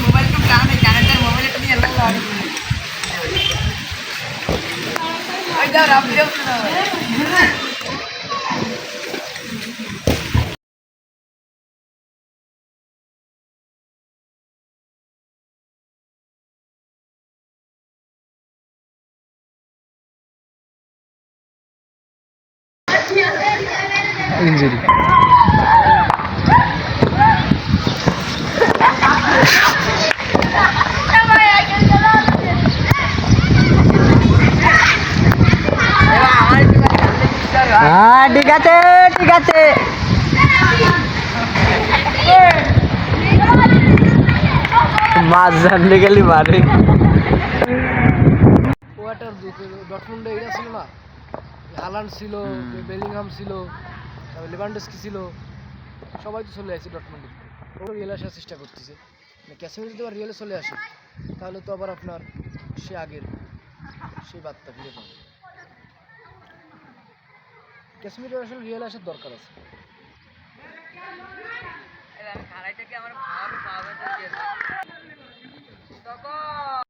Mobile তো কানে connector mobile নিয়ে এলাম ওই দাও রাবিয়া injury. ঠিক আছে ঠিক আছে মাছ জানলে গেলি মারে ওয়াটার ডটমুন্ডে এটা ছিল না, হালান্ড ছিল, বেলিংহাম ছিল, লেভানডস্কি ছিল, সবাই তো চলে আসছে ডটমুন্ডে। ওরা রিয়েলে আসার চেষ্টা করতেছে, ক্যাসিমিরো যদি আবার রিয়েলে চলে আসে তাহলে তো আবার আপনার সে আগের সেই বার্তা ফিরে পাবে। ক্যাসিমিরো আসলে রিয়েলে আসার দরকার আছে। আমার